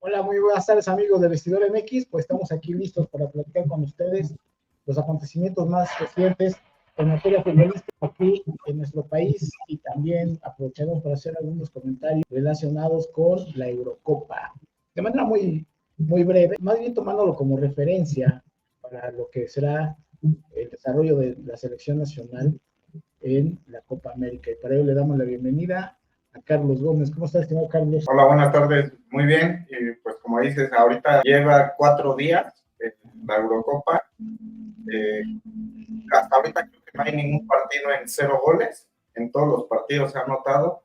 Hola, muy buenas tardes amigos de Vestidor MX, pues estamos aquí listos para platicar con ustedes los acontecimientos más recientes en materia futbolística aquí en nuestro país y también aprovecharemos para hacer algunos comentarios relacionados con la Eurocopa. De manera muy breve, más bien tomándolo como referencia para lo que será el desarrollo de la selección nacional en la Copa América. Y para ello le damos la bienvenida a Carlos Gómez. ¿Cómo está, estimado Carlos? Hola, buenas tardes. Muy bien. Y pues como dices, ahorita lleva 4 días la Eurocopa. Hasta ahorita creo que no hay ningún partido en 0 goles. En todos los partidos se ha anotado.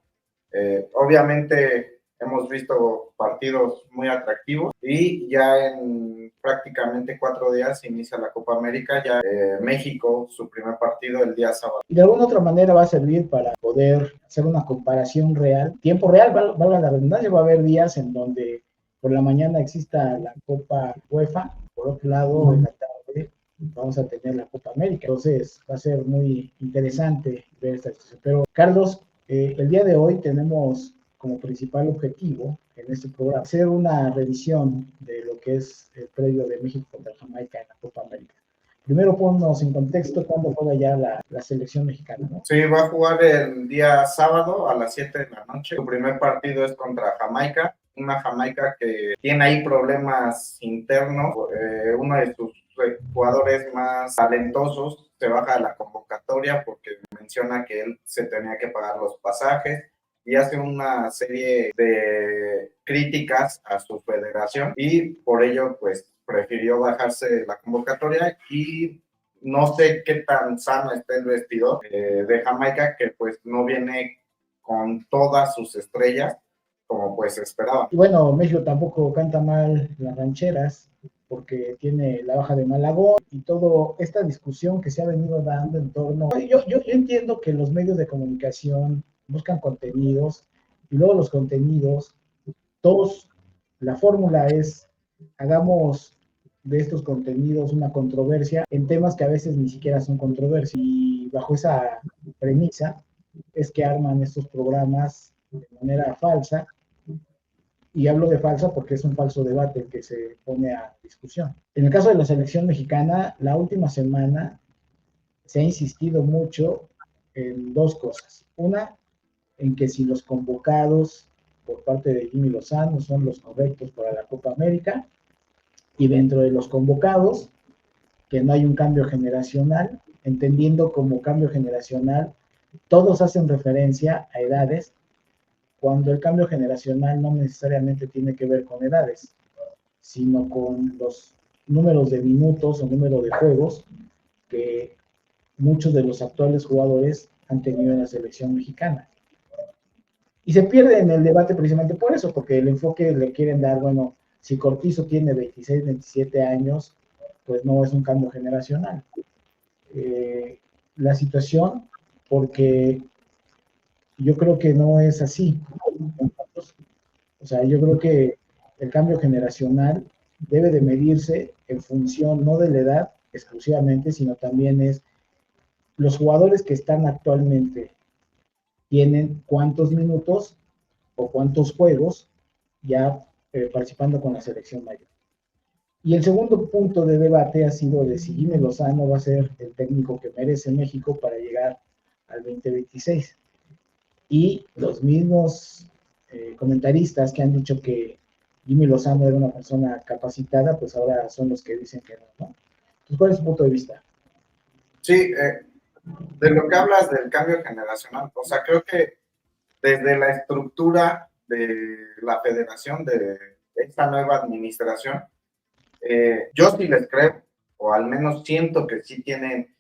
Obviamente hemos visto partidos muy atractivos y ya en prácticamente 4 días inicia la Copa América. Ya México, su primer partido el día sábado. Y de alguna otra manera va a servir para poder hacer una comparación real, tiempo real, valga la redundancia. Va a haber días en donde por la mañana exista la Copa UEFA, por otro lado en la tarde vamos a tener la Copa América. Entonces va a ser muy interesante ver esta situación. Pero Carlos, el día de hoy tenemos como principal objetivo en este programa hacer una revisión de lo que es el previo de México contra Jamaica en la Copa América. Primero ponnos en contexto cuándo juega ya la selección mexicana, ¿no? Sí, va a jugar el día sábado a las 7 de la noche. Su primer partido es contra Jamaica, una Jamaica que tiene ahí problemas internos. Uno de sus jugadores más talentosos se baja de la convocatoria porque menciona que él se tenía que pagar los pasajes y hace una serie de críticas a su federación y por ello pues prefirió bajarse de la convocatoria y no sé qué tan sano está el vestidor de Jamaica, que pues no viene con todas sus estrellas como pues esperaba. Y bueno, México tampoco canta mal las rancheras porque tiene la baja de Malagón y toda esta discusión que se ha venido dando en torno. Yo entiendo que los medios de comunicación buscan contenidos y luego los contenidos, todos, la fórmula es hagamos de estos contenidos una controversia en temas que a veces ni siquiera son controversia. Y bajo esa premisa es que arman estos programas de manera falsa, y hablo de falsa porque es un falso debate el que se pone a discusión. En el caso de la selección mexicana, la última semana se ha insistido mucho en dos cosas. Una, en que si los convocados por parte de Jimmy Lozano son los correctos para la Copa América, y dentro de los convocados, que no hay un cambio generacional, entendiendo como cambio generacional, todos hacen referencia a edades, cuando el cambio generacional no necesariamente tiene que ver con edades, sino con los números de minutos o número de juegos que muchos de los actuales jugadores han tenido en la selección mexicana. Y se pierde en el debate precisamente por eso, porque el enfoque le quieren dar, bueno, si Cortizo tiene 26, 27 años, pues no es un cambio generacional. La situación, porque yo creo que no es así. O sea, yo creo que el cambio generacional debe de medirse en función no de la edad exclusivamente, sino también es los jugadores que están actualmente tienen cuántos minutos o cuántos juegos ya participando con la selección mayor. Y el segundo punto de debate ha sido de si Jimmy Lozano va a ser el técnico que merece México para llegar al 2026. Y los mismos comentaristas que han dicho que Jimmy Lozano era una persona capacitada, pues ahora son los que dicen que no, ¿no? Entonces, ¿cuál es su punto de vista? Sí, de lo que hablas del cambio generacional, o sea, creo que desde la estructura de la federación, de esta nueva administración, yo sí les creo, o al menos siento que sí tienen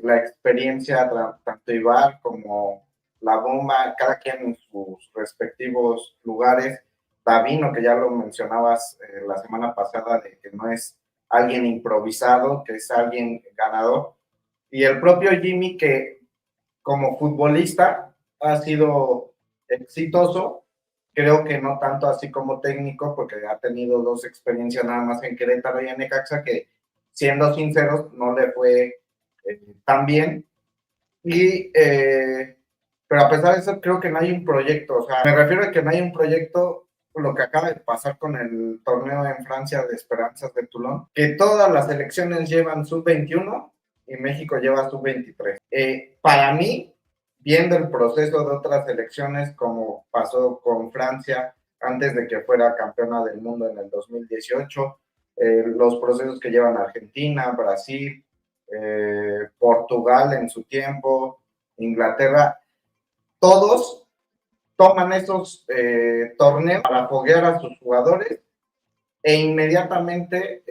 la experiencia, tanto Ibar como La Bomba, cada quien en sus respectivos lugares. Davino, que ya lo mencionabas la semana pasada, de que no es alguien improvisado, que es alguien ganador. Y el propio Jimmy, que como futbolista ha sido exitoso, creo que no tanto así como técnico, porque ha tenido 2 experiencias nada más en Querétaro y en Necaxa, que siendo sinceros no le fue tan bien. Pero a pesar de eso creo que no hay un proyecto, o sea, me refiero a que no hay un proyecto lo que acaba de pasar con el torneo en Francia de Esperanzas de Toulon, que todas las selecciones llevan sub-21 y México lleva sub-23. Para mí, viendo el proceso de otras selecciones, como pasó con Francia antes de que fuera campeona del mundo en el 2018, los procesos que llevan Argentina, Brasil, Portugal en su tiempo, Inglaterra, todos toman esos torneos para foguear a sus jugadores e inmediatamente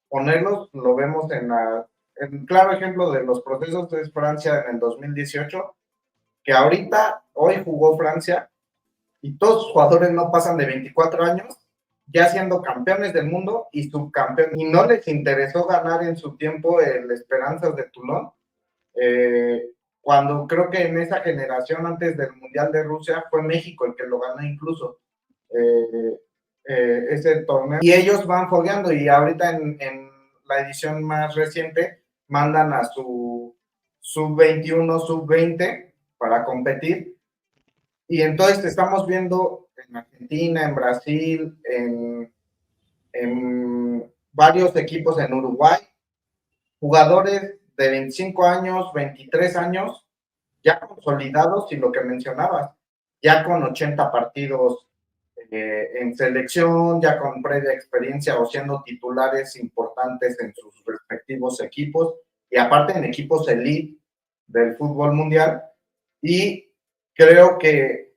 ponerlos. Lo vemos en claro ejemplo de los procesos de Francia en el 2018, que ahorita, hoy jugó Francia y todos sus jugadores no pasan de 24 años, ya siendo campeones del mundo y subcampeones, y no les interesó ganar en su tiempo el Esperanzas de Toulon, cuando creo que en esa generación antes del Mundial de Rusia fue México el que lo ganó incluso ese torneo, y ellos van fogueando, y ahorita en la edición más reciente mandan a su sub-21, sub-20 para competir, y entonces estamos viendo en Argentina, en Brasil, en varios equipos en Uruguay, jugadores de 25 años, 23 años, ya consolidados, y lo que mencionabas, ya con 80 partidos en selección, ya con previa experiencia o siendo titulares importantes en sus respectivos equipos, y aparte en equipos elite del fútbol mundial. Y creo que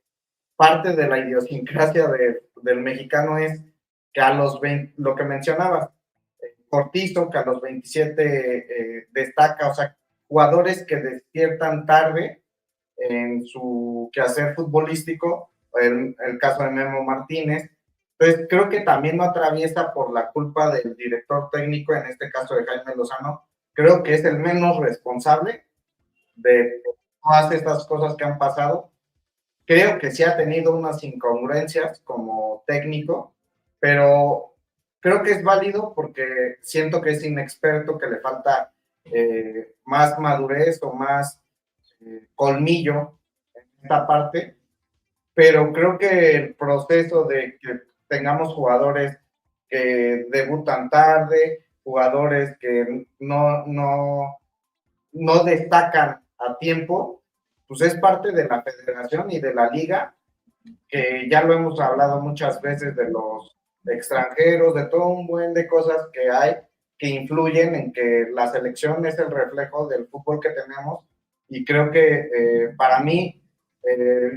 parte de la idiosincrasia del mexicano es que a los 20, lo que mencionabas, Cortizo, que a los 27 destaca, o sea, jugadores que despiertan tarde en su quehacer futbolístico, el caso de Memo Martínez. Entonces, creo que también no atraviesa por la culpa del director técnico, en este caso de Jaime Lozano. Creo que es el menos responsable de todas estas cosas que han pasado. Creo que sí ha tenido unas incongruencias como técnico, pero creo que es válido porque siento que es inexperto, que le falta más madurez o más colmillo en esta parte, pero creo que el proceso de que tengamos jugadores que debutan tarde, jugadores que no destacan a tiempo, pues es parte de la federación y de la liga, que ya lo hemos hablado muchas veces de los extranjeros, de todo un buen de cosas que hay que influyen en que la selección es el reflejo del fútbol que tenemos, y creo que para mí,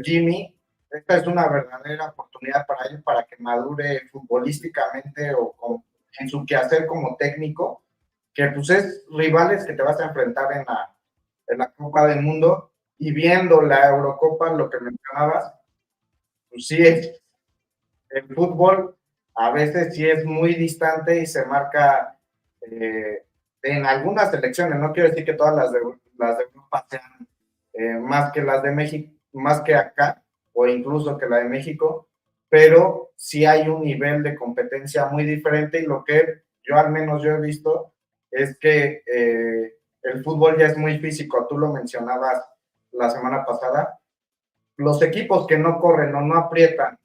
Jimmy, esta es una verdadera oportunidad para él, para que madure futbolísticamente o en su quehacer como técnico, que pues es rivales que te vas a enfrentar en la Copa del Mundo, y viendo la Eurocopa, lo que mencionabas, pues sí, el fútbol a veces sí es muy distante y se marca en algunas selecciones. No quiero decir que todas las de Europa sean más que las de México, más que acá, o incluso que la de México, pero sí hay un nivel de competencia muy diferente, y lo que yo al menos yo he visto es que el fútbol ya es muy físico. Tú lo mencionabas la semana pasada, los equipos que no corren o no aprietan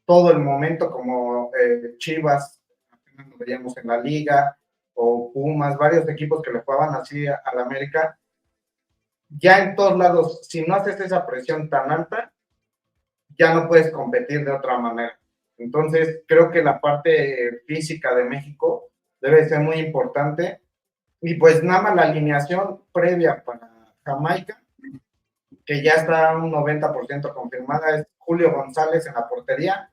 todo el momento, como Chivas, apenas lo veíamos en la liga, o Pumas, varios equipos que le jugaban así al América, ya en todos lados, si no haces esa presión tan alta, ya no puedes competir de otra manera. Entonces, creo que la parte física de México debe ser muy importante, y pues nada más la alineación previa para Jamaica, que ya está un 90% confirmada, es Julio González en la portería.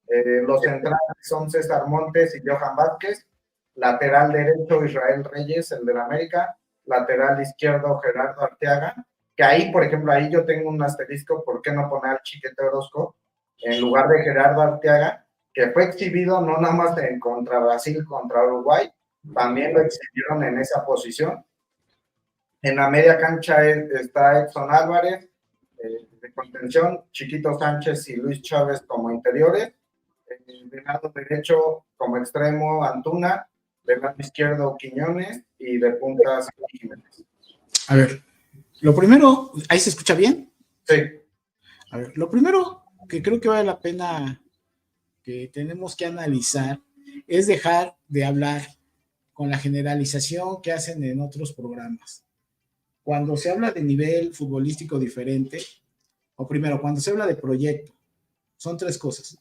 Los centrales son César Montes y Johan Vázquez, lateral derecho Israel Reyes, el del América, lateral izquierdo Gerardo Arteaga, que ahí, por ejemplo, ahí yo tengo un asterisco, ¿por qué no poner al Chiquete Orozco en lugar de Gerardo Arteaga, que fue exhibido no nada más contra Brasil, contra Uruguay, también lo exhibieron en esa posición? En la media cancha está Edson Álvarez, de contención, Chiquito Sánchez y Luis Chávez como interiores, del lado derecho como extremo Antuna, del lado izquierdo Quiñones, y de puntas Jiménez. A ver, lo primero, ¿ahí se escucha bien? Sí. A ver, lo primero, que creo que vale la pena, que tenemos que analizar, es dejar de hablar con la generalización que hacen en otros programas. Cuando se habla de nivel futbolístico diferente, o primero, cuando se habla de proyecto, son tres cosas.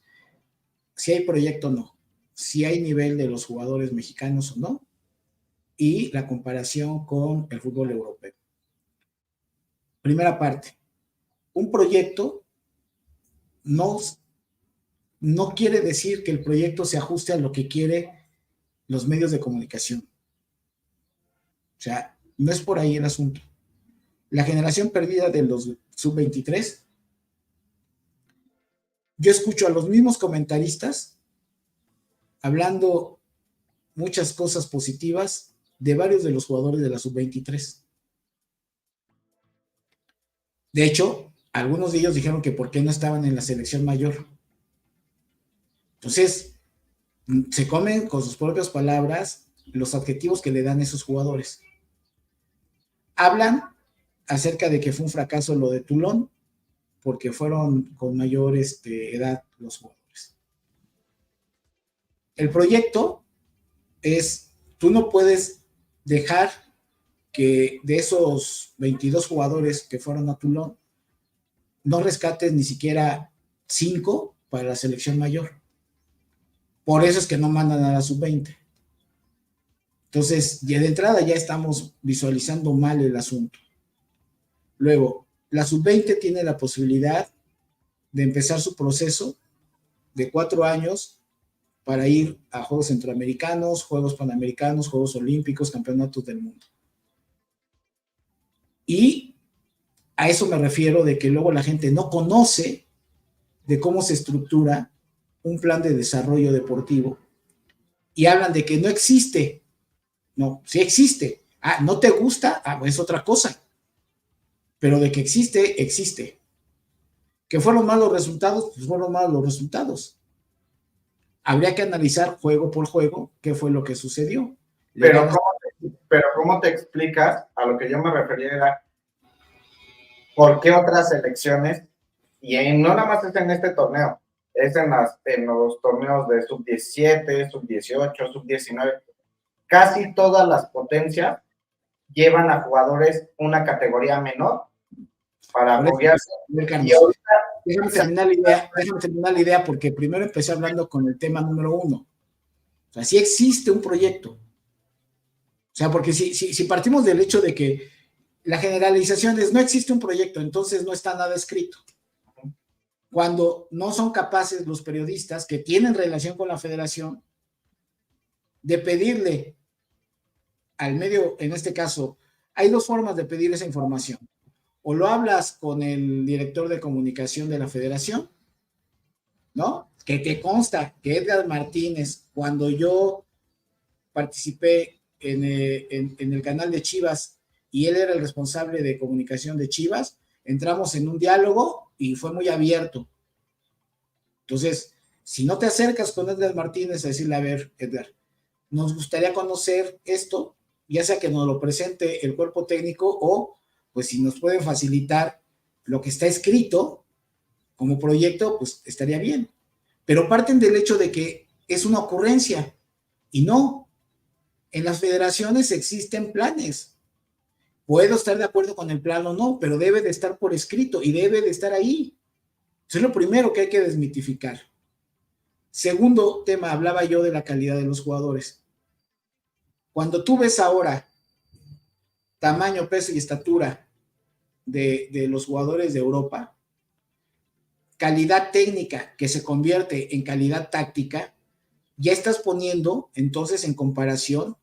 Si hay proyecto o no, si hay nivel de los jugadores mexicanos o no, y la comparación con el fútbol europeo. Primera parte, un proyecto no quiere decir que el proyecto se ajuste a lo que quiere los medios de comunicación. O sea, no es por ahí el asunto. La generación perdida de los sub-23, yo escucho a los mismos comentaristas hablando muchas cosas positivas de varios de los jugadores de la sub-23. De hecho, algunos de ellos dijeron que por qué no estaban en la selección mayor. Entonces, se comen con sus propias palabras los adjetivos que le dan esos jugadores. Hablan acerca de que fue un fracaso lo de Toulon, porque fueron con mayor edad los jugadores. El proyecto es, tú no puedes dejar que de esos 22 jugadores que fueron a Toulon, no rescates ni siquiera 5 para la selección mayor. Por eso es que no mandan a la sub-20. Entonces, ya de entrada ya estamos visualizando mal el asunto. Luego, la sub-20 tiene la posibilidad de empezar su proceso de 4 años para ir a Juegos Centroamericanos, Juegos Panamericanos, Juegos Olímpicos, Campeonatos del Mundo. Y a eso me refiero de que luego la gente no conoce de cómo se estructura un plan de desarrollo deportivo y hablan de que no existe. No, sí existe. Ah, ¿no te gusta? Ah, es otra cosa. Pero de que existe, existe. ¿Que fueron malos resultados? Pues fueron malos los resultados. Habría que analizar juego por juego qué fue lo que sucedió. Pero ¿cómo te explicas? A lo que yo me refería era por qué otras selecciones, y no nada más es en este torneo, es en los torneos de sub-17, sub-18, sub-19, casi todas las potencias llevan a jugadores una categoría menor para apoyarse. Déjame terminar la idea porque primero empecé hablando con el tema número 1. O sea, sí existe un proyecto. O sea, porque si partimos del hecho de que la generalización es no existe un proyecto, entonces no está nada escrito. Cuando no son capaces los periodistas que tienen relación con la federación de pedirle al medio, en este caso, hay 2 formas de pedir esa información. O lo hablas con el director de comunicación de la federación, ¿no? Que te consta que Edgar Martínez, cuando yo participé en el canal de Chivas y él era el responsable de comunicación de Chivas, entramos en un diálogo y fue muy abierto. Entonces, si no te acercas con Edgar Martínez a decirle, a ver, Edgar, nos gustaría conocer esto, ya sea que nos lo presente el cuerpo técnico o, pues, si nos pueden facilitar lo que está escrito como proyecto, pues estaría bien. Pero parten del hecho de que es una ocurrencia y no. En las federaciones existen planes. Puedo estar de acuerdo con el plan o no, pero debe de estar por escrito y debe de estar ahí. Eso es lo primero que hay que desmitificar. Segundo tema, hablaba yo de la calidad de los jugadores. Cuando tú ves ahora tamaño, peso y estatura de los jugadores de Europa, calidad técnica que se convierte en calidad táctica, ya estás poniendo entonces en comparación,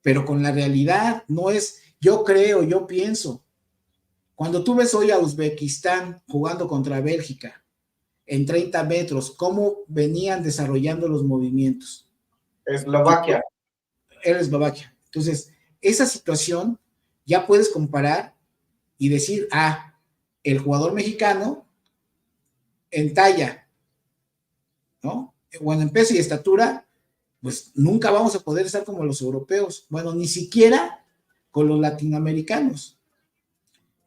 pero con la realidad, no es yo creo, yo pienso. Cuando tú ves hoy a Uzbekistán jugando contra Bélgica en 30 metros, cómo venían desarrollando los movimientos. Eslovaquia. Era Eslovaquia. Entonces, esa situación ya puedes comparar y decir, el jugador mexicano en talla, ¿no? Bueno, en peso y estatura, pues nunca vamos a poder estar como los europeos. Bueno, ni siquiera con los latinoamericanos.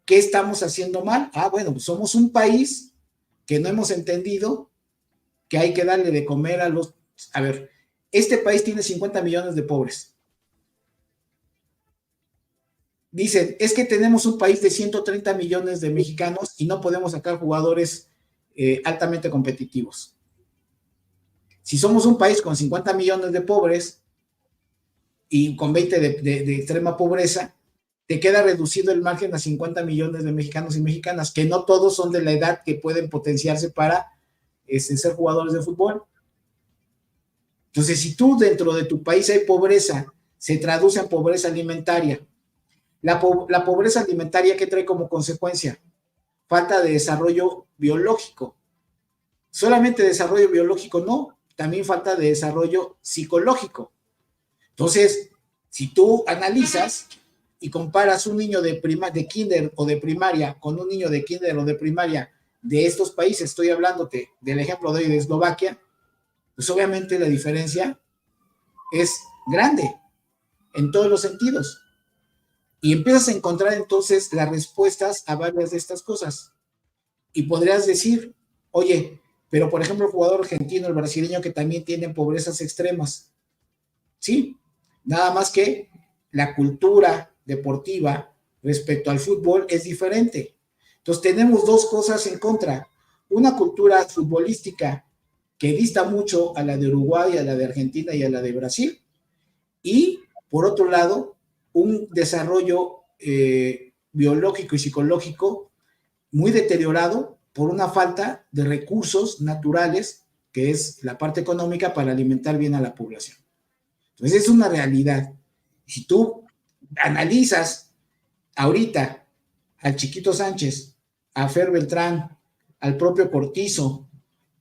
¿Qué estamos haciendo mal? Bueno, pues somos un país que no hemos entendido que hay que darle de comer a los... A ver, este país tiene 50 millones de pobres. Dicen, es que tenemos un país de 130 millones de mexicanos y no podemos sacar jugadores altamente competitivos. Si somos un país con 50 millones de pobres y con 20 de extrema pobreza, te queda reducido el margen a 50 millones de mexicanos y mexicanas, que no todos son de la edad que pueden potenciarse para ser jugadores de fútbol. Entonces, si tú dentro de tu país hay pobreza, se traduce en pobreza alimentaria. La pobreza alimentaria, ¿qué trae como consecuencia? Falta de desarrollo biológico. Solamente desarrollo biológico no, también falta de desarrollo psicológico. Entonces, si tú analizas y comparas un niño de kinder o de primaria con un niño de kinder o de primaria de estos países, estoy hablándote del ejemplo de hoy de Eslovaquia, pues obviamente la diferencia es grande en todos los sentidos. Y empiezas a encontrar entonces las respuestas a varias de estas cosas. Y podrías decir, oye, pero por ejemplo el jugador argentino, el brasileño, que también tienen pobrezas extremas. Sí, nada más que la cultura deportiva respecto al fútbol es diferente. Entonces tenemos dos cosas en contra. Una cultura futbolística que dista mucho a la de Uruguay, a la de Argentina y a la de Brasil. Y por otro lado, un desarrollo biológico y psicológico muy deteriorado por una falta de recursos naturales, que es la parte económica, para alimentar bien a la población. Entonces es una realidad. Si tú analizas ahorita al Chiquito Sánchez, a Fer Beltrán, al propio Cortizo,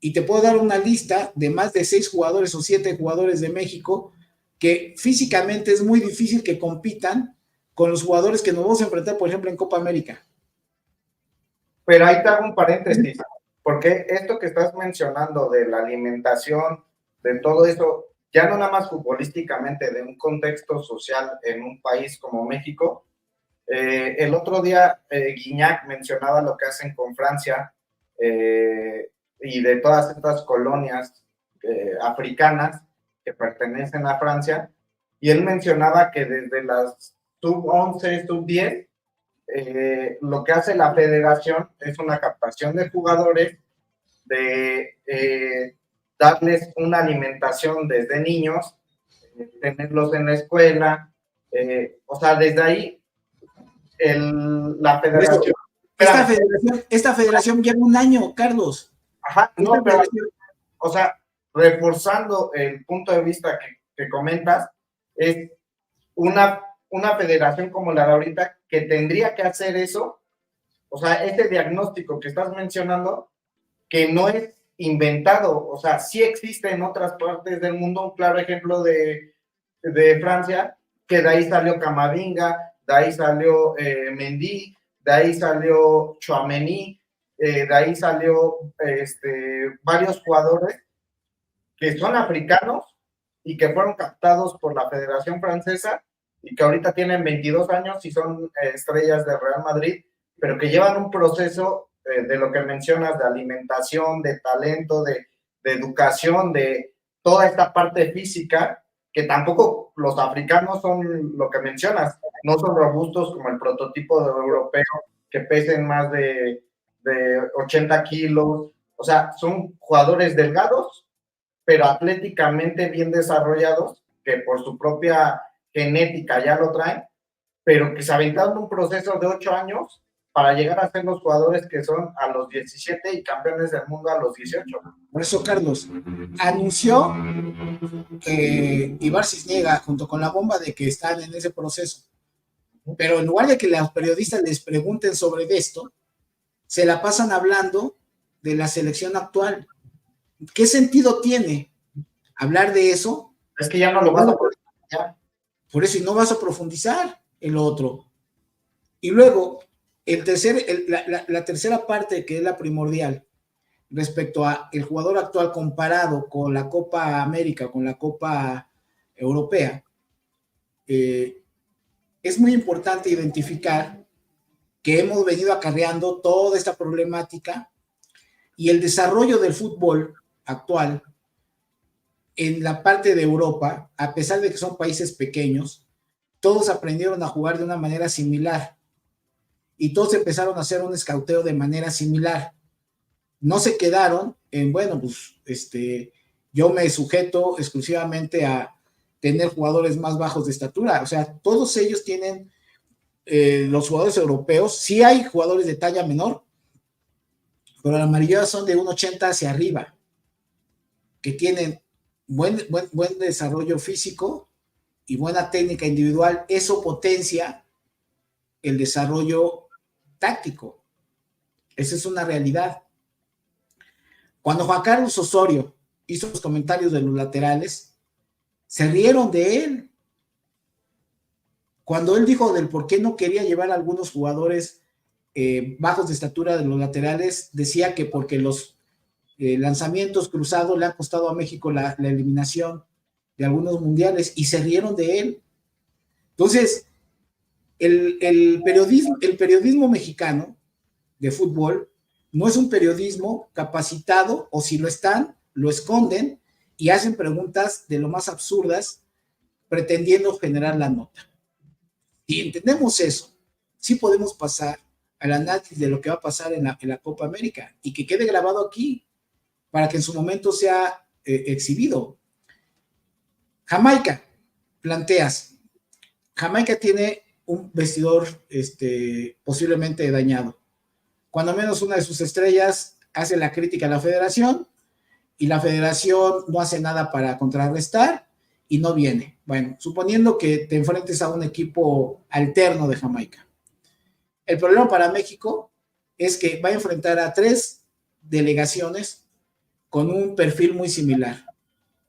y te puedo dar una lista de más de 6 jugadores o 7 jugadores de México que físicamente es muy difícil que compitan con los jugadores que nos vamos a enfrentar, por ejemplo, en Copa América. Pero ahí te hago un paréntesis, porque esto que estás mencionando de la alimentación, de todo eso, ya no nada más futbolísticamente, de un contexto social en un país como México. El otro día Guignac mencionaba lo que hacen con Francia y de todas estas colonias africanas que pertenecen a Francia, y él mencionaba que desde las sub-11, sub-10, lo que hace la federación es una captación de jugadores, de darles una alimentación desde niños, tenerlos en la escuela, o sea, desde ahí la federación... Esta federación lleva un año, Carlos. Ajá, no, pero, o sea, reforzando el punto de vista que comentas, es una federación como la de ahorita que tendría que hacer eso, o sea, este diagnóstico que estás mencionando, que no es inventado, o sea, sí existe en otras partes del mundo. Un claro ejemplo de Francia, que de ahí salió Camavinga, de ahí salió Mendy, de ahí salió Tchouaméni, de ahí salió varios jugadores que son africanos y que fueron captados por la Federación Francesa y que ahorita tienen 22 años y son estrellas de Real Madrid, pero que llevan un proceso de lo que mencionas, de alimentación, de talento, de educación, de toda esta parte física, que tampoco los africanos son lo que mencionas, no son robustos como el prototipo de europeo, que pesen más de 80 kilos, o sea, son jugadores delgados, pero atléticamente bien desarrollados, que por su propia genética ya lo traen, pero que se aventaron un proceso de 8 años para llegar a ser los jugadores que son a los 17 y campeones del mundo a los 18. Por eso, Carlos, anunció Ibar Cisniega junto con la bomba de que están en ese proceso. Pero en lugar de que los periodistas les pregunten sobre esto, se la pasan hablando de la selección actual. ¿Qué sentido tiene hablar de eso? Es que ya no lo vas a profundizar. Por eso, y no vas a profundizar en lo otro. Y luego, la tercera parte, que es la primordial, respecto a el jugador actual comparado con la Copa América, con la Copa Europea, es muy importante identificar que hemos venido acarreando toda esta problemática Y el desarrollo del fútbol actual en la parte de Europa, a pesar de que son países pequeños, todos aprendieron a jugar de una manera similar y todos empezaron a hacer un escauteo de manera similar. No se quedaron en, bueno, pues yo me sujeto exclusivamente a tener jugadores más bajos de estatura. O sea, todos ellos tienen, los jugadores europeos, sí hay jugadores de talla menor, pero la mayoría son de 1,80 hacia arriba, que tienen buen desarrollo físico y buena técnica individual. Eso potencia el desarrollo táctico. Esa es una realidad. Cuando Juan Carlos Osorio hizo los comentarios de los laterales, se rieron de él. Cuando él dijo del por qué no quería llevar a algunos jugadores bajos de estatura de los laterales, decía que porque los lanzamientos cruzados le han costado a México la eliminación de algunos mundiales, y se rieron de él. Entonces, el periodismo mexicano de fútbol no es un periodismo capacitado, o si lo están, lo esconden y hacen preguntas de lo más absurdas pretendiendo generar la nota. Si entendemos eso, sí podemos pasar al análisis de lo que va a pasar en la Copa América, y que quede grabado aquí para que en su momento sea exhibido. Jamaica, planteas. Jamaica tiene un vestidor posiblemente dañado. Cuando menos una de sus estrellas hace la crítica a la federación, y la federación no hace nada para contrarrestar y no viene. Bueno, suponiendo que te enfrentes a un equipo alterno de Jamaica. El problema para México es que va a enfrentar a 3 delegaciones con un perfil muy similar.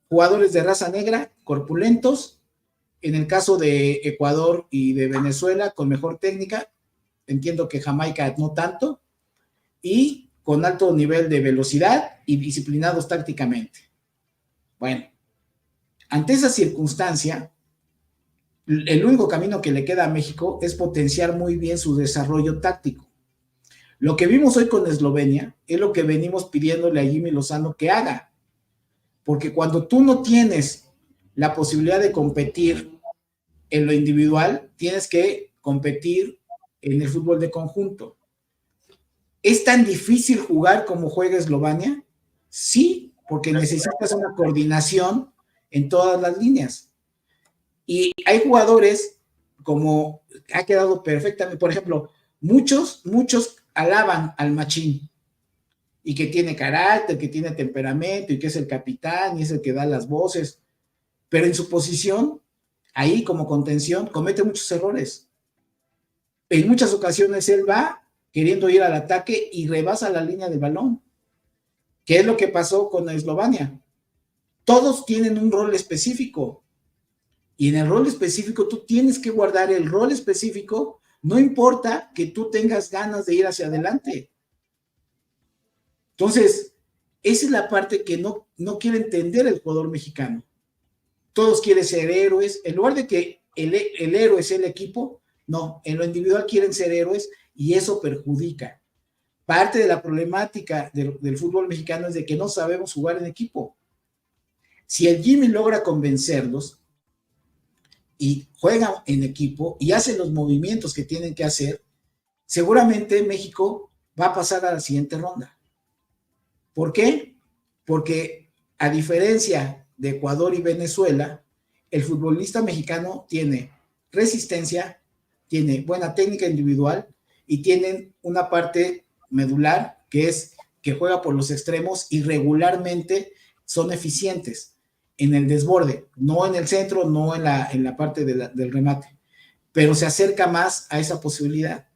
Jugadores de raza negra, corpulentos, en el caso de Ecuador y de Venezuela, con mejor técnica, entiendo que Jamaica no tanto, y con alto nivel de velocidad y disciplinados tácticamente. Bueno, ante esa circunstancia, el único camino que le queda a México es potenciar muy bien su desarrollo táctico. Lo que vimos hoy con Eslovenia es lo que venimos pidiéndole a Jimmy Lozano que haga, porque cuando tú no tienes la posibilidad de competir en lo individual, tienes que competir en el fútbol de conjunto. ¿Es tan difícil jugar como juega Eslovenia? Sí, porque necesitas una coordinación en todas las líneas. Y hay jugadores, como ha quedado perfectamente, por ejemplo, muchos alaban al Machín, y que tiene carácter, que tiene temperamento, y que es el capitán, y es el que da las voces, pero en su posición, ahí como contención, comete muchos errores. En muchas ocasiones él va queriendo ir al ataque y rebasa la línea del balón. ¿Qué es lo que pasó con Eslovenia? Todos tienen un rol específico, y en el rol específico tú tienes que guardar el rol específico, no importa que tú tengas ganas de ir hacia adelante. Entonces, esa es la parte que no quiere entender el jugador mexicano. Todos quieren ser héroes, en lugar de que el héroe sea el equipo, no, en lo individual quieren ser héroes, y eso perjudica. Parte de la problemática del fútbol mexicano es de que no sabemos jugar en equipo. Si el Jimmy logra convencerlos y juega en equipo y hace los movimientos que tienen que hacer, seguramente México va a pasar a la siguiente ronda. ¿Por qué? Porque a diferencia de Ecuador y Venezuela, el futbolista mexicano tiene resistencia, tiene buena técnica individual, y tienen una parte medular que es que juega por los extremos, y regularmente son eficientes en el desborde, no en el centro, no en la parte del remate, pero se acerca más a esa posibilidad.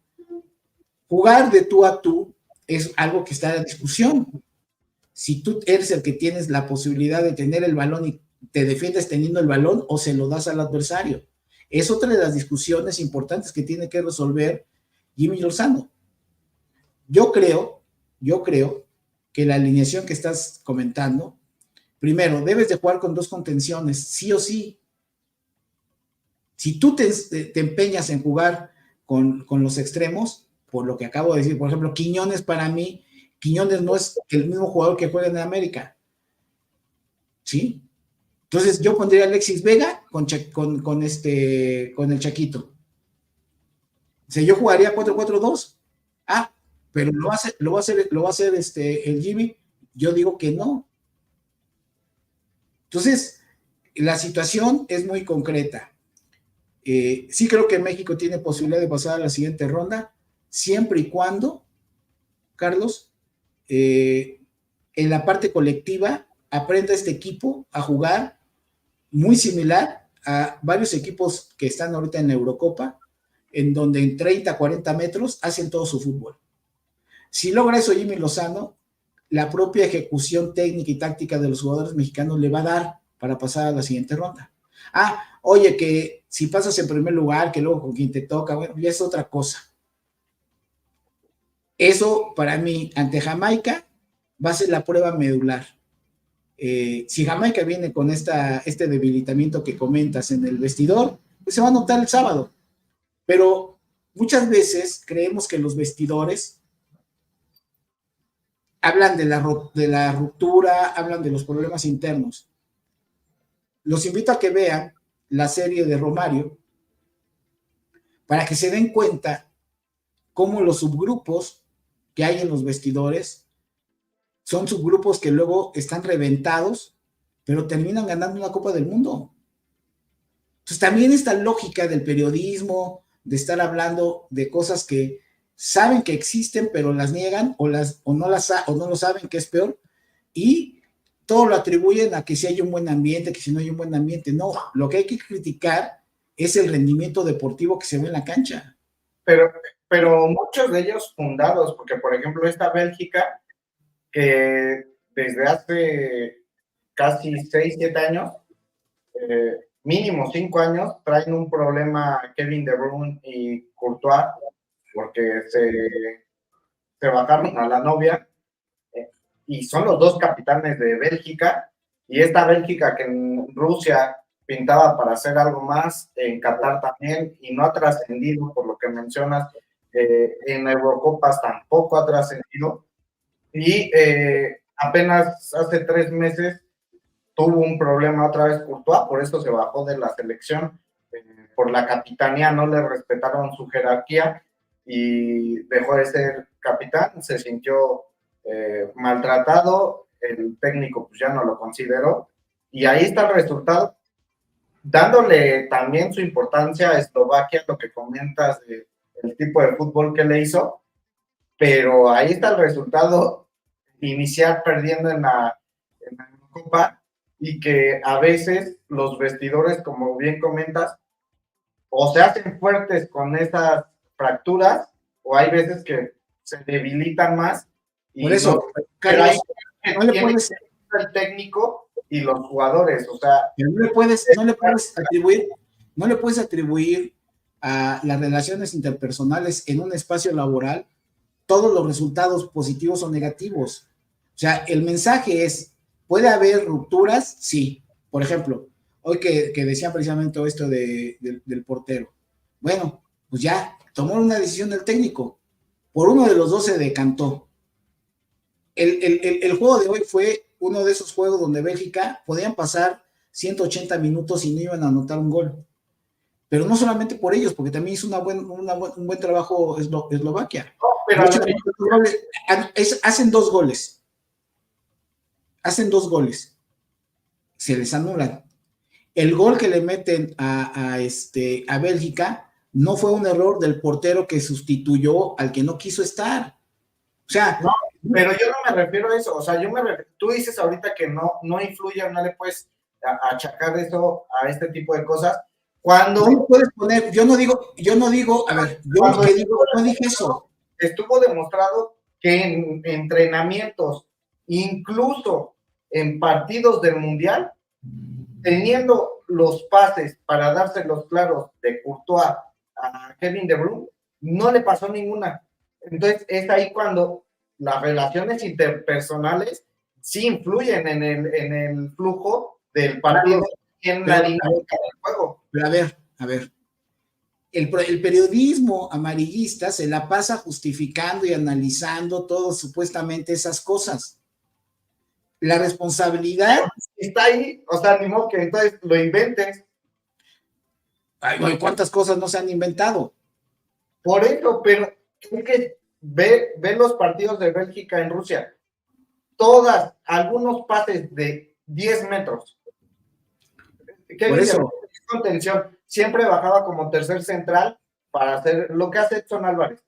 Jugar de tú a tú es algo que está en discusión. Si tú eres el que tienes la posibilidad de tener el balón y te defiendes teniendo el balón, o se lo das al adversario. Es otra de las discusiones importantes que tiene que resolver Jimmy Lozano. Yo creo que la alineación que estás comentando, primero, debes de jugar con 2 contenciones, sí o sí. Si tú te empeñas en jugar con los extremos, por lo que acabo de decir, por ejemplo, Quiñones para mí Quiñones no es el mismo jugador que juega en América, ¿sí? Entonces yo pondría a Alexis Vega con el Chaquito. O sea, yo jugaría 4-4-2. Ah, pero lo va a hacer el Jimmy. Yo digo que no. Entonces, la situación es muy concreta. Sí creo que México tiene posibilidad de pasar a la siguiente ronda, siempre y cuando, Carlos, en la parte colectiva aprenda este equipo a jugar muy similar a varios equipos que están ahorita en la Eurocopa, en donde en 30, 40 metros hacen todo su fútbol. Si logra eso Jimmy Lozano, la propia ejecución técnica y táctica de los jugadores mexicanos le va a dar para pasar a la siguiente ronda. Ah, oye, que si pasas en primer lugar, que luego con quien te toca, bueno, ya es otra cosa. Eso para mí, ante Jamaica, va a ser la prueba medular. Si Jamaica viene con este debilitamiento que comentas en el vestidor, pues se va a notar el sábado. Pero muchas veces creemos que los vestidores hablan de la ruptura, hablan de los problemas internos. Los invito a que vean la serie de Romario para que se den cuenta cómo los subgrupos que hay en los vestidores son subgrupos que luego están reventados, pero terminan ganando una Copa del Mundo. Entonces también esta lógica del periodismo, de estar hablando de cosas que saben que existen, pero las niegan o no lo saben, que es peor, y todo lo atribuyen a que si hay un buen ambiente, que si no hay un buen ambiente. No, lo que hay que criticar es el rendimiento deportivo que se ve en la cancha. Pero muchos de ellos fundados, porque por ejemplo esta Bélgica, que desde hace casi 6, 7 años, mínimo 5 años, traen un problema Kevin De Bruyne y Courtois, porque se bajaron a la novia, y son los dos capitanes de Bélgica, y esta Bélgica que en Rusia pintaba para hacer algo más, en Qatar también, y no ha trascendido, por lo que mencionas, en Eurocopas tampoco ha trascendido, y apenas hace 3 meses tuvo un problema otra vez Courtois, por eso se bajó de la selección, por la capitanía no le respetaron su jerarquía y dejó de ser capitán, se sintió maltratado, el técnico pues ya no lo consideró, y ahí está el resultado, dándole también su importancia a Eslovaquia, lo que comentas del tipo de fútbol que le hizo, pero ahí está el resultado, iniciar perdiendo en la Copa, y que a veces los vestidores, como bien comentas, o se hacen fuertes con esas fracturas, o hay veces que se debilitan más. Y por eso, no, Carlos, no le puedes el técnico y los jugadores, o sea, no le puedes atribuir a las relaciones interpersonales en un espacio laboral todos los resultados positivos o negativos. O sea, el mensaje es, ¿puede haber rupturas? Sí. Por ejemplo, hoy que decían precisamente esto del portero. Bueno, pues ya tomó una decisión del técnico. Por uno de los dos se decantó. El juego de hoy fue uno de esos juegos donde Bélgica podían pasar 180 minutos y no iban a anotar un gol. Pero no solamente por ellos, porque también hizo un buen trabajo Eslovaquia. pero hacen 2 goles. Hacen 2 goles. Se les anulan. El gol que le meten a Bélgica no fue un error del portero que sustituyó al que no quiso estar. O sea, no, pero yo no me refiero a eso, o sea, tú dices ahorita que no influye, no le puedes achacar eso a este tipo de cosas, cuando... No puedes poner, yo no digo, a ver, no dije eso. Estuvo demostrado que en entrenamientos, incluso en partidos del Mundial, teniendo los pases para dárselos claros de Courtois a Kevin De Bruyne, no le pasó ninguna. Entonces, es ahí cuando las relaciones interpersonales sí influyen en el flujo del partido y en la dinámica del juego. Pero a ver, el periodismo amarillista se la pasa justificando y analizando todo supuestamente esas cosas. La responsabilidad está ahí, o sea, ni modo que entonces lo inventes. Ay, ¿cuántas cosas no se han inventado? Por eso, pero es que ve los partidos de Bélgica en Rusia. Algunos pases de 10 metros. Por eso. Contención, siempre bajaba como tercer central para hacer lo que hace Edson Álvarez.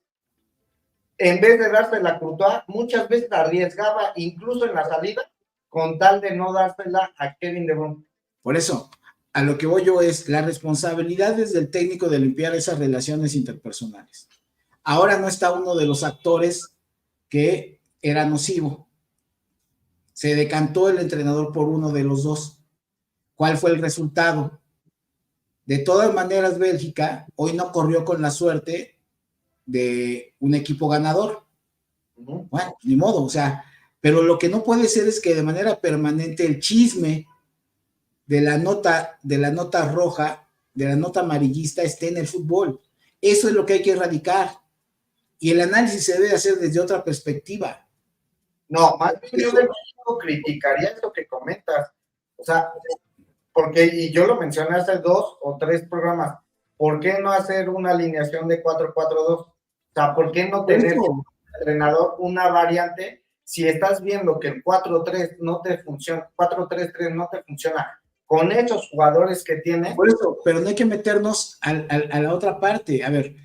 En vez de dársela a Courtois, muchas veces arriesgaba, incluso en la salida, con tal de no dársela a Kevin De Bruyne. Por eso, a lo que voy yo es la responsabilidad desde el técnico de limpiar esas relaciones interpersonales. Ahora no está uno de los actores que era nocivo. Se decantó el entrenador por uno de los dos. ¿Cuál fue el resultado? De todas maneras, Bélgica hoy no corrió con la suerte de un equipo ganador. Bueno, ni modo, o sea, pero lo que no puede ser es que de manera permanente el chisme de la nota roja, de la nota amarillista esté en el fútbol. Eso es lo que hay que erradicar. Y el análisis se debe hacer desde otra perspectiva. No, más bien yo criticaría eso que comentas. O sea, porque, y yo lo mencioné hace 2 o 3 programas, ¿por qué no hacer una alineación de 4-4-2? O sea, ¿por qué no tener entrenador una variante si estás viendo que el 4-3 no te funciona, 4-3-3 no te funciona con esos jugadores que tiene? Por eso, pero no hay que meternos a la otra parte. A ver,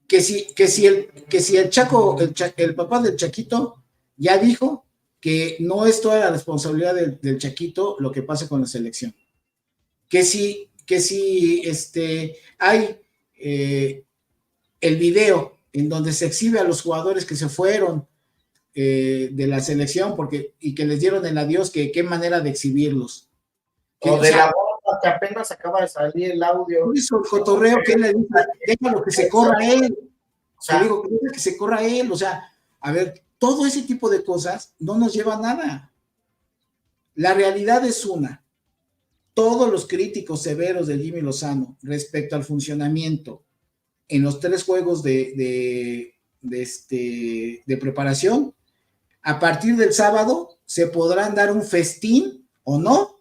que si el Chaco, el papá del Chaquito ya dijo que no es toda la responsabilidad del Chaquito lo que pasa con la selección. Que si hay el video en donde se exhibe a los jugadores que se fueron de la selección y que les dieron el adiós, que qué manera de exhibirlos. O de la bomba que apenas acaba de salir el audio. Eso, el cotorreo que él le dice, déjalo que se corra él. O sea, digo, que se corra él. O sea, a ver, todo ese tipo de cosas no nos lleva a nada. La realidad es una. Todos los críticos severos de Jimmy Lozano respecto al funcionamiento en los 3 juegos de preparación, a partir del sábado se podrán dar un festín o no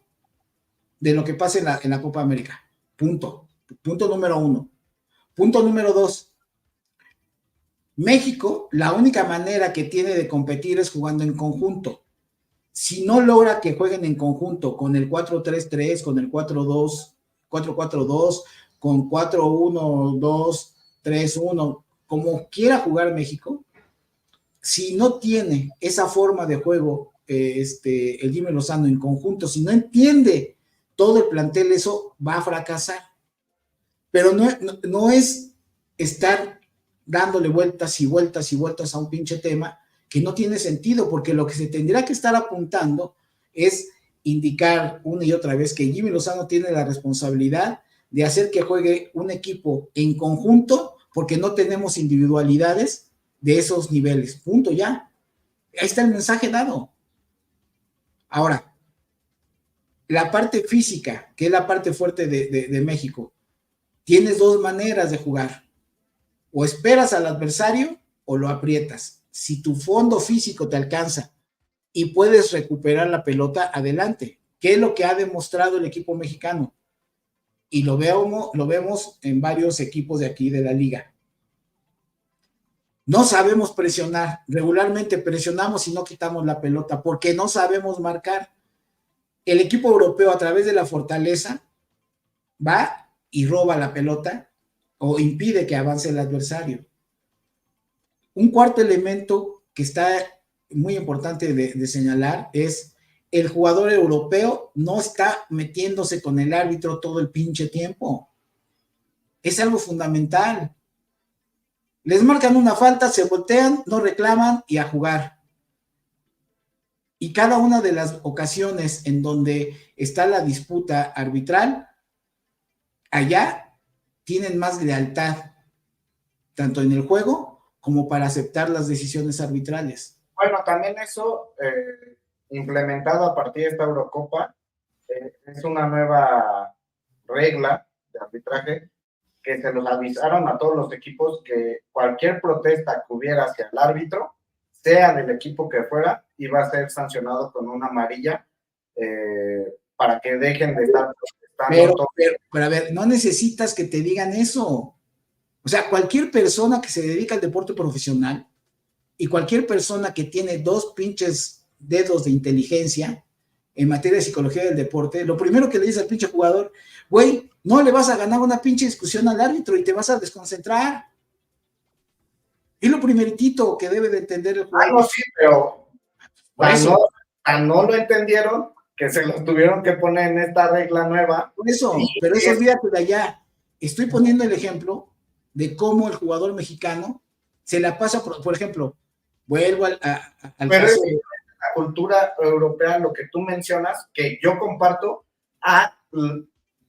de lo que pase en la Copa América. Punto número 1. Punto número 2. México, la única manera que tiene de competir es jugando en conjunto. Si no logra que jueguen en conjunto con el 4-3-3, con el 4-2, con 4-1-2-3-1, como quiera jugar México, si no tiene esa forma de juego el Jimmy Lozano en conjunto, si no entiende todo el plantel, eso va a fracasar. Pero no es estar dándole vueltas y vueltas y vueltas a un pinche tema que no tiene sentido, porque lo que se tendría que estar apuntando es indicar una y otra vez que Jimmy Lozano tiene la responsabilidad de hacer que juegue un equipo en conjunto, porque no tenemos individualidades de esos niveles. Punto, ya. Ahí está el mensaje dado. Ahora, la parte física, que es la parte fuerte de México, tienes 2 maneras de jugar. O esperas al adversario o lo aprietas. Si tu fondo físico te alcanza y puedes recuperar la pelota, adelante. ¿Qué es lo que ha demostrado el equipo mexicano? Y lo vemos en varios equipos de aquí de la liga. No sabemos presionar. Regularmente presionamos y no quitamos la pelota porque no sabemos marcar. El equipo europeo, a través de la fortaleza, va y roba la pelota o impide que avance el adversario. Un cuarto elemento que está muy importante de señalar es el jugador europeo no está metiéndose con el árbitro todo el pinche tiempo. Es algo fundamental. Les marcan una falta, se voltean, no reclaman y a jugar. Y cada una de las ocasiones en donde está la disputa arbitral, allá tienen más lealtad, tanto en el juego como para aceptar las decisiones arbitrales. Bueno, también eso, implementado a partir de esta Eurocopa, es una nueva regla de arbitraje que se los avisaron a todos los equipos que cualquier protesta que hubiera hacia el árbitro, sea del equipo que fuera, iba a ser sancionado con una amarilla para que dejen de estar protestando. Pero a ver, no necesitas que te digan eso. O sea, cualquier persona que se dedica al deporte profesional y cualquier persona que tiene 2 pinches dedos de inteligencia en materia de psicología del deporte, lo primero que le dice al pinche jugador, güey, no le vas a ganar una pinche discusión al árbitro y te vas a desconcentrar. Es lo primeritito que debe de entender el jugador. No, sí, pero no lo entendieron que se los tuvieron que poner en esta regla nueva. Por eso, pero eso olvídate de allá. Estoy poniendo el ejemplo de cómo el jugador mexicano se la pasa, por ejemplo, vuelvo al pero caso es la cultura europea, lo que tú mencionas, que yo comparto,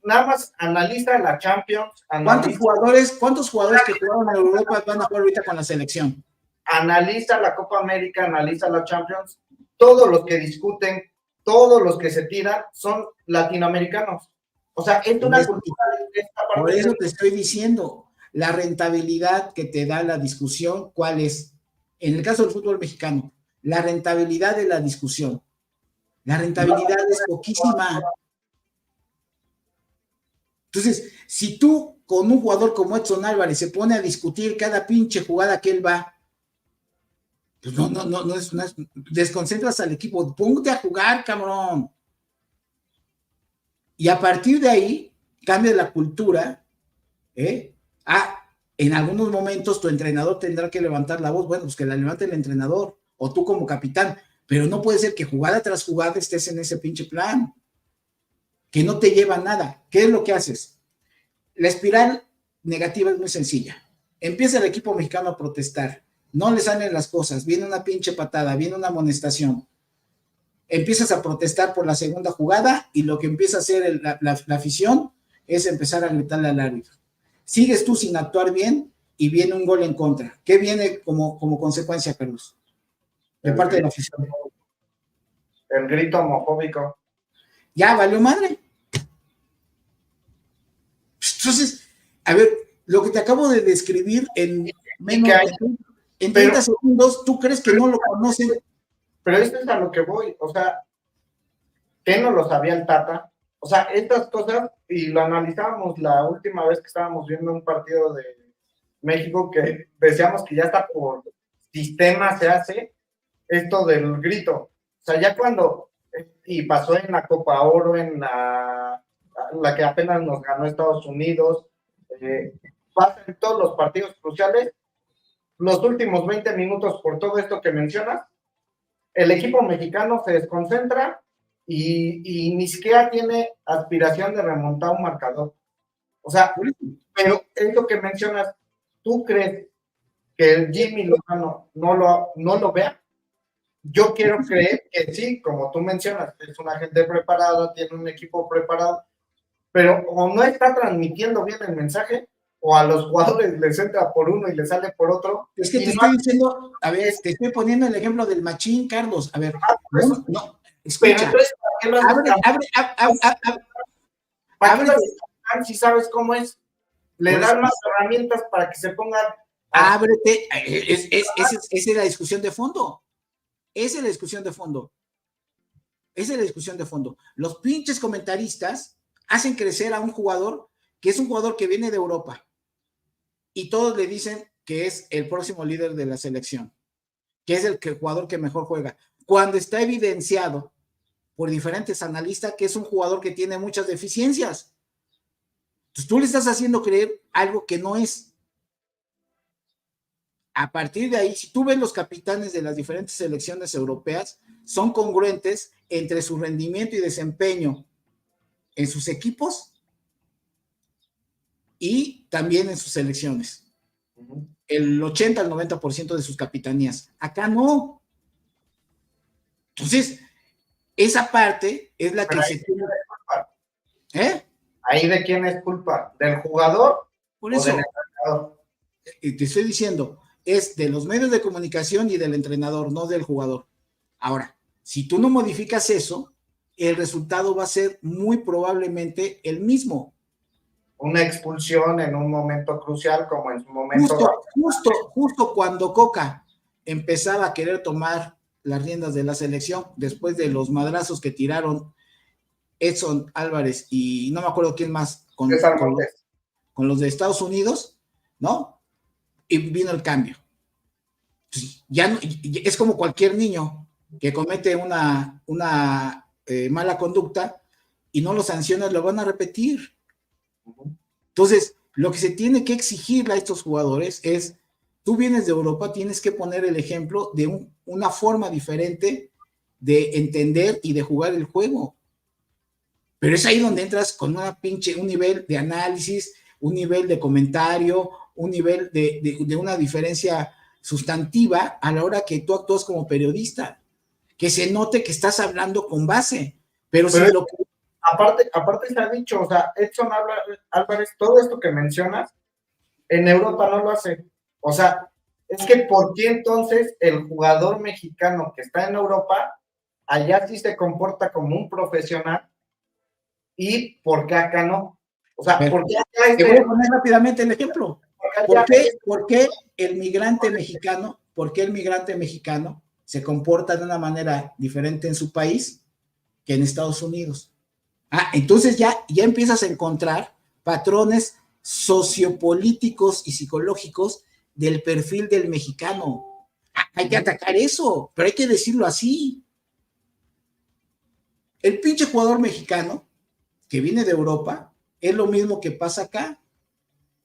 nada más analiza la Champions. ¿Cuántos jugadores que jugaron en Europa van a jugar ahorita con la selección? Analiza la Copa América, analiza la Champions. Todos los que discuten, todos los que se tiran son latinoamericanos. O sea, es una cultura de esta parte. Por eso te estoy diciendo, la rentabilidad que te da la discusión, ¿cuál es? En el caso del fútbol mexicano, la rentabilidad de la discusión. La rentabilidad es poquísima. Entonces, si tú con un jugador como Edson Álvarez se pone a discutir cada pinche jugada que él va, pues no es, desconcentras al equipo, ponte a jugar, cabrón. Y a partir de ahí, cambia la cultura, en algunos momentos tu entrenador tendrá que levantar la voz, bueno, pues que la levante el entrenador, o tú como capitán, pero no puede ser que jugada tras jugada estés en ese pinche plan, que no te lleva a nada. ¿Qué es lo que haces? La espiral negativa es muy sencilla. Empieza el equipo mexicano a protestar, no le salen las cosas, viene una pinche patada, viene una amonestación, empiezas a protestar por la segunda jugada y lo que empieza a hacer la afición es empezar a gritarle al árbitro. Sigues tú sin actuar bien y viene un gol en contra. ¿Qué viene como consecuencia, Carlos? De parte de la afición. El grito homofóbico. Ya valió madre. Entonces, a ver, lo que te acabo de describir en menos en 30 segundos, ¿tú crees que no lo conocen? Pero esto es a lo que voy, o sea, ¿qué no lo sabía el Tata? O sea, estas cosas, y lo analizábamos la última vez que estábamos viendo un partido de México, que decíamos que ya está por sistema se hace esto del grito. O sea, ya cuando, y pasó en la Copa Oro, en la que apenas nos ganó Estados Unidos, pasa en todos los partidos cruciales, los últimos 20 minutos por todo esto que mencionas, el equipo mexicano se desconcentra y ni siquiera tiene aspiración de remontar un marcador. O sea, pero es lo que mencionas, ¿tú crees que el Jimmy Lozano no lo vea? Yo quiero creer que sí, como tú mencionas, es una gente preparada, tiene un equipo preparado, pero o no está transmitiendo bien el mensaje, o a los jugadores les entra por uno y les sale por otro. Es que te estoy diciendo, a ver, te estoy poniendo el ejemplo del machín, Carlos. A ver, no, escucha. Pero abre, si sabes cómo es, le dan más herramientas para que se pongan. Ábrete, esa es la discusión de fondo. Esa es la discusión de fondo. Esa es la discusión de fondo. Los pinches comentaristas hacen crecer a un jugador que es un jugador que viene de Europa y todos le dicen que es el próximo líder de la selección, que es el jugador que mejor juega, cuando está evidenciado por diferentes analistas que es un jugador que tiene muchas deficiencias. Entonces tú le estás haciendo creer algo que no es. A partir de ahí, si tú ves los capitanes de las diferentes selecciones europeas, son congruentes entre su rendimiento y desempeño en sus equipos y también en sus selecciones. El 80 al 90% de sus capitanías. Acá no. Entonces, esa parte es la que se tiene. ¿Ahí de quién es culpa? ¿Del jugador? Por eso, o del entrenador? Te estoy diciendo, es de los medios de comunicación y del entrenador, no del jugador. Ahora, si tú no modificas eso, el resultado va a ser muy probablemente el mismo. una expulsión en un momento crucial, como en su momento. Justo cuando Coca empezaba a querer tomar las riendas de la selección, después de los madrazos que tiraron Edson Álvarez y no me acuerdo quién más, con los de Estados Unidos, ¿no? Y vino el cambio. Entonces, ya no, es como cualquier niño que comete una mala conducta y no lo sancionas, lo van a repetir. Entonces, lo que se tiene que exigirle a estos jugadores es, tú vienes de Europa, tienes que poner el ejemplo de una forma diferente de entender y de jugar el juego. Pero es ahí donde entras con un nivel de análisis, un nivel de comentario, un nivel de una diferencia sustantiva a la hora que tú actúas como periodista. Que se note que estás hablando con base. Pero si lo que... Aparte se ha dicho, o sea, Edson Álvarez, todo esto que mencionas, en Europa no lo hace. O sea, es que ¿por qué entonces el jugador mexicano que está en Europa, allá sí se comporta como un profesional y por qué acá no? O sea, ¿por qué acá te voy a poner rápidamente el ejemplo. ¿Por qué el migrante mexicano, se comporta de una manera diferente en su país que en Estados Unidos? Entonces ya empiezas a encontrar patrones sociopolíticos y psicológicos del perfil del mexicano. Hay que atacar eso, pero hay que decirlo así. El pinche jugador mexicano que viene de Europa es lo mismo que pasa acá.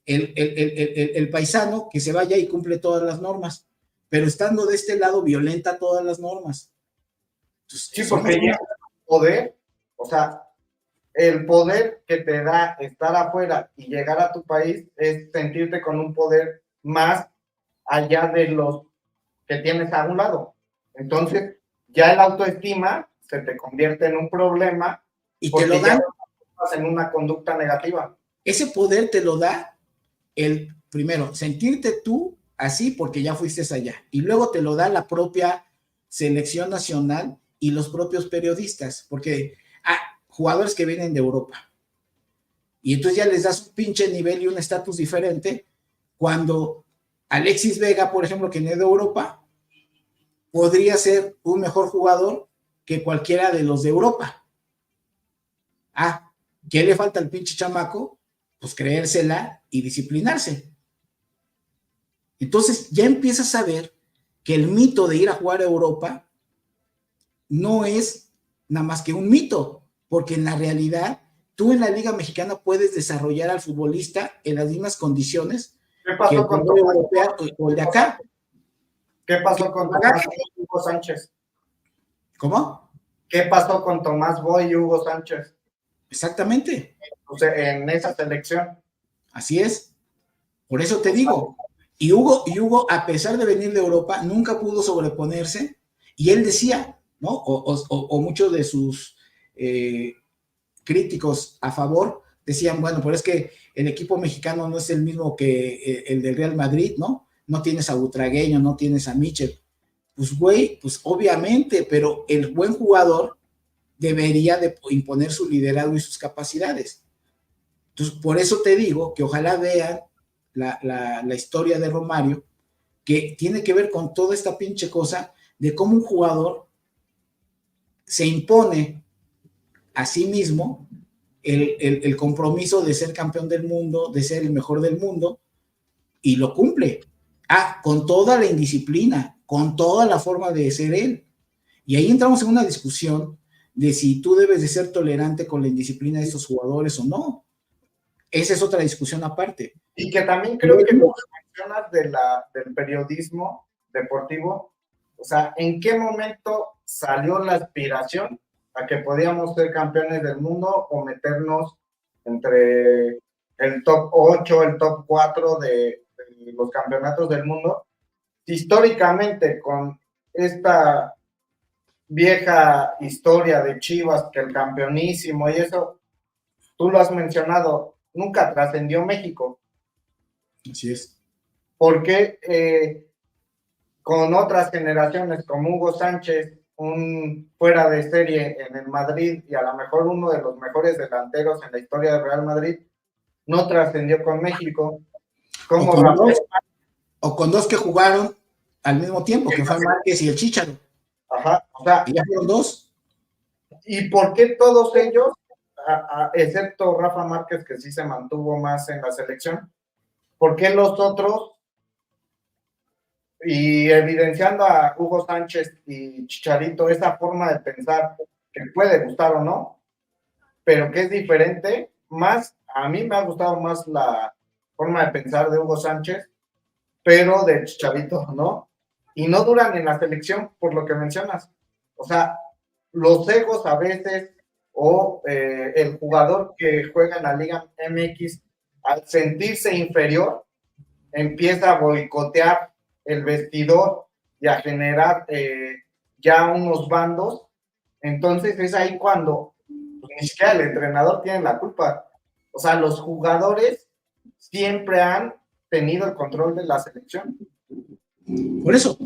El paisano que se vaya y cumple todas las normas, pero estando de este lado violenta todas las normas. Entonces, sí, porque llega el poder, o sea, el poder que te da estar afuera y llegar a tu país es sentirte con un poder más allá de los que tienes a un lado. Entonces, ya el autoestima se te convierte en un problema y te lo dan en una conducta negativa. Ese poder te lo da el primero, sentirte tú así porque ya fuiste allá, y luego te lo da la propia selección nacional y los propios periodistas, porque jugadores que vienen de Europa, y entonces ya les das un pinche nivel y un estatus diferente, cuando Alexis Vega, por ejemplo, que viene de Europa, podría ser un mejor jugador que cualquiera de los de Europa. ¿Qué le falta al pinche chamaco? Pues creérsela y disciplinarse. Entonces ya empiezas a ver que el mito de ir a jugar a Europa no es nada más que un mito, porque en la realidad tú en la Liga Mexicana puedes desarrollar al futbolista en las mismas condiciones que el fútbol europeo o el de acá. ¿Qué pasó con Tomás Boy y Hugo Sánchez? ¿Cómo? ¿Qué pasó con Tomás Boy y Hugo Sánchez? Exactamente. O sea, en esa selección. Así es. Por eso te digo. Y Hugo, a pesar de venir de Europa, nunca pudo sobreponerse. Y él decía, ¿no? O muchos de sus críticos a favor decían, bueno, pero es que el equipo mexicano no es el mismo que el del Real Madrid, ¿no? No tienes a Butragueño, no tienes a Michel. Pues, güey, pues obviamente, pero el buen jugador debería de imponer su liderazgo y sus capacidades. Entonces, por eso te digo que ojalá vean la historia de Romario, que tiene que ver con toda esta pinche cosa de cómo un jugador se impone a sí mismo el compromiso de ser campeón del mundo, de ser el mejor del mundo, y lo cumple. Con toda la indisciplina, con toda la forma de ser él. Y ahí entramos en una discusión de si tú debes de ser tolerante con la indisciplina de estos jugadores o no. Esa es otra discusión aparte. Y que también creo que lo que mencionas del periodismo deportivo, o sea, ¿en qué momento salió la aspiración a que podíamos ser campeones del mundo o meternos entre el top 8, el top 4 de los campeonatos del mundo? Históricamente, con esta vieja historia de Chivas, que el campeonísimo y eso, tú lo has mencionado, nunca trascendió México. Así es. Porque con otras generaciones como Hugo Sánchez, un fuera de serie en el Madrid y a lo mejor uno de los mejores delanteros en la historia del Real Madrid, no trascendió con México. O con, dos, o con dos que jugaron al mismo tiempo, que fue Márquez y el Chícharo. Ajá, o sea. Y ya fueron dos. ¿Y por qué todos ellos, excepto Rafa Márquez, que sí se mantuvo más en la selección, por qué los otros, y evidenciando a Hugo Sánchez y Chicharito, esa forma de pensar que puede gustar o no, pero que es diferente, más, a mí me ha gustado más la forma de pensar de Hugo Sánchez, pero de Chicharito, ¿no? Y no duran en la selección por lo que mencionas. O sea, los egos a veces, o el jugador que juega en la Liga MX, al sentirse inferior, empieza a boicotear el vestidor y a generar ya unos bandos. Entonces es ahí cuando pues, ni siquiera el entrenador tiene la culpa. O sea, los jugadores siempre han tenido el control de la selección. Por eso,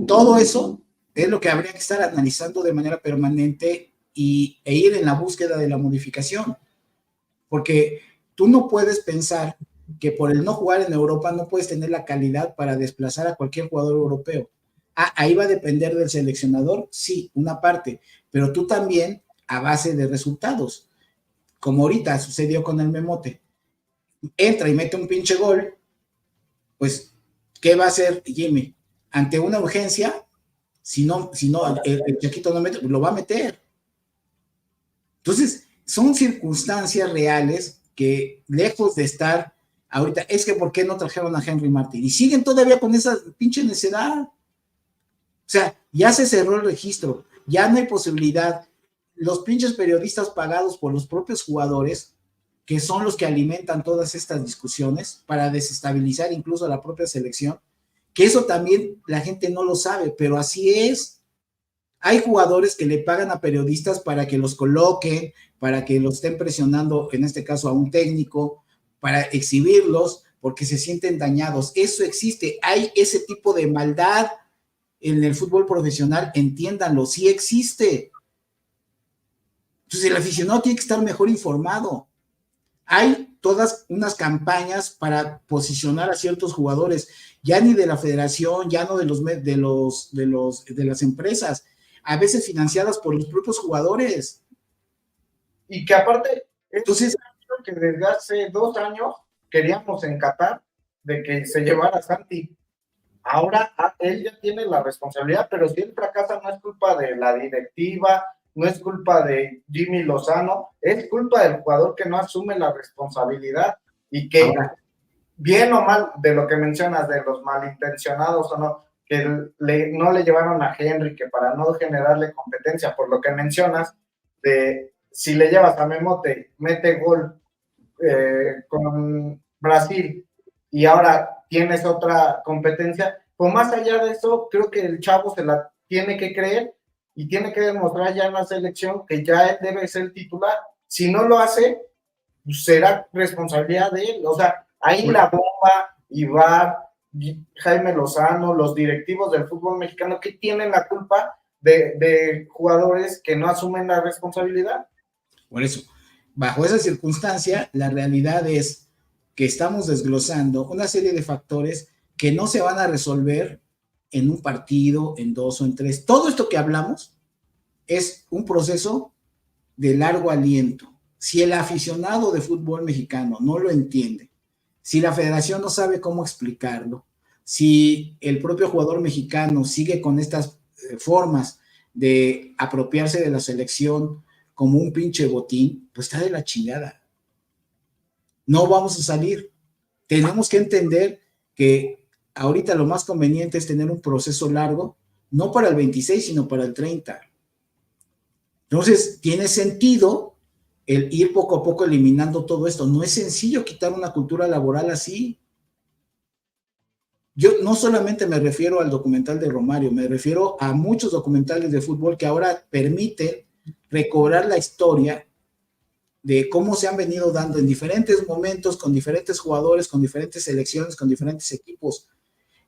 todo eso es lo que habría que estar analizando de manera permanente e ir en la búsqueda de la modificación. Porque tú no puedes pensar que por el no jugar en Europa no puedes tener la calidad para desplazar a cualquier jugador europeo. Ahí va a depender del seleccionador, sí, una parte, pero tú también a base de resultados, como ahorita sucedió con el Memote. Entra y mete un pinche gol, pues, ¿qué va a hacer Jimmy? Ante una urgencia, si no el Chiquito no mete, lo va a meter. Entonces, son circunstancias reales que, lejos de estar ahorita, es que ¿por qué no trajeron a Henry Martin? Y siguen todavía con esa pinche necedad. O sea, ya se cerró el registro, ya no hay posibilidad. Los pinches periodistas pagados por los propios jugadores, que son los que alimentan todas estas discusiones para desestabilizar incluso a la propia selección, que eso también la gente no lo sabe, pero así es. Hay jugadores que le pagan a periodistas para que los coloquen, para que los estén presionando, en este caso a un técnico, para exhibirlos, porque se sienten dañados. Eso existe, hay ese tipo de maldad en el fútbol profesional, entiéndanlo, sí existe. Entonces el aficionado tiene que estar mejor informado. Hay todas unas campañas para posicionar a ciertos jugadores, ya ni de la federación, ya no de las empresas, a veces financiadas por los propios jugadores. Y que aparte, entonces, que desde hace 2 años queríamos en Qatar de que se llevara a Santi. Ahora él ya tiene la responsabilidad, pero si él fracasa no es culpa de la directiva, no es culpa de Jimmy Lozano, es culpa del jugador que no asume la responsabilidad y que, ahora, bien o mal, de lo que mencionas, de los malintencionados o no, que no le llevaron a Henry, que para no generarle competencia, por lo que mencionas, de si le llevas a Memote, mete gol con Brasil y ahora tienes otra competencia, pues más allá de eso, creo que el chavo se la tiene que creer y tiene que demostrar ya en la selección que ya él debe ser el titular. Si no lo hace, pues será responsabilidad de él. O sea, ahí la bomba, Ibar, Jaime Lozano, los directivos del fútbol mexicano, que tienen la culpa de jugadores que no asumen la responsabilidad. Por eso, bajo esa circunstancia, la realidad es que estamos desglosando una serie de factores que no se van a resolver en un partido, en 2 o en 3. Todo esto que hablamos es un proceso de largo aliento. Si el aficionado de fútbol mexicano no lo entiende, si la federación no sabe cómo explicarlo, si el propio jugador mexicano sigue con estas formas de apropiarse de la selección como un pinche botín, pues está de la chingada. No vamos a salir. Tenemos que entender que ahorita lo más conveniente es tener un proceso largo, no para el 26, sino para el 30. Entonces, tiene sentido el ir poco a poco eliminando todo esto. No es sencillo quitar una cultura laboral así. Yo no solamente me refiero al documental de Romario, me refiero a muchos documentales de fútbol que ahora permiten recobrar la historia de cómo se han venido dando en diferentes momentos, con diferentes jugadores, con diferentes selecciones, con diferentes equipos.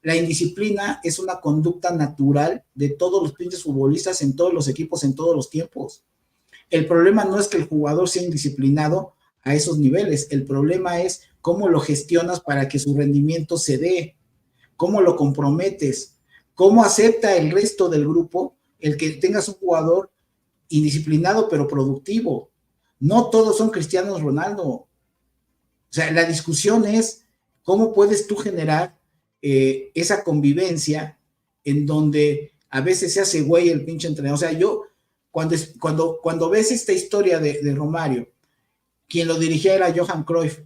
La indisciplina es una conducta natural de todos los pinches futbolistas en todos los equipos, en todos los tiempos. El problema no es que el jugador sea indisciplinado a esos niveles. El problema es cómo lo gestionas para que su rendimiento se dé, cómo lo comprometes, cómo acepta el resto del grupo el que tengas un jugador indisciplinado pero productivo. No todos son Cristiano Ronaldo. O sea, la discusión es cómo puedes tú generar esa convivencia en donde a veces se hace güey el pinche entrenador. O sea, yo, cuando ves esta historia de Romario, quien lo dirigía era Johan Cruyff,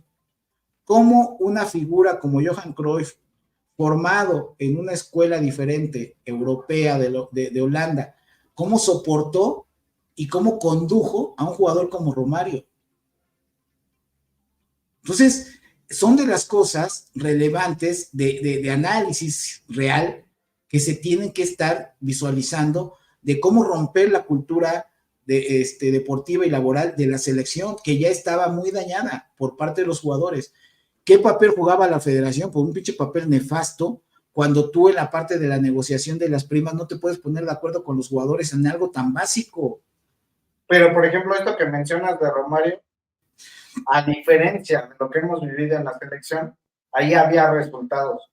cómo una figura como Johan Cruyff, formado en una escuela diferente, europea, de Holanda, cómo soportó y cómo condujo a un jugador como Romario. Entonces, son de las cosas relevantes de análisis real que se tienen que estar visualizando de cómo romper la cultura deportiva y laboral de la selección, que ya estaba muy dañada por parte de los jugadores. ¿Qué papel jugaba la federación? Pues un pinche papel nefasto, cuando tú en la parte de la negociación de las primas no te puedes poner de acuerdo con los jugadores en algo tan básico. Pero, por ejemplo, esto que mencionas de Romario, a diferencia de lo que hemos vivido en la selección, ahí había resultados.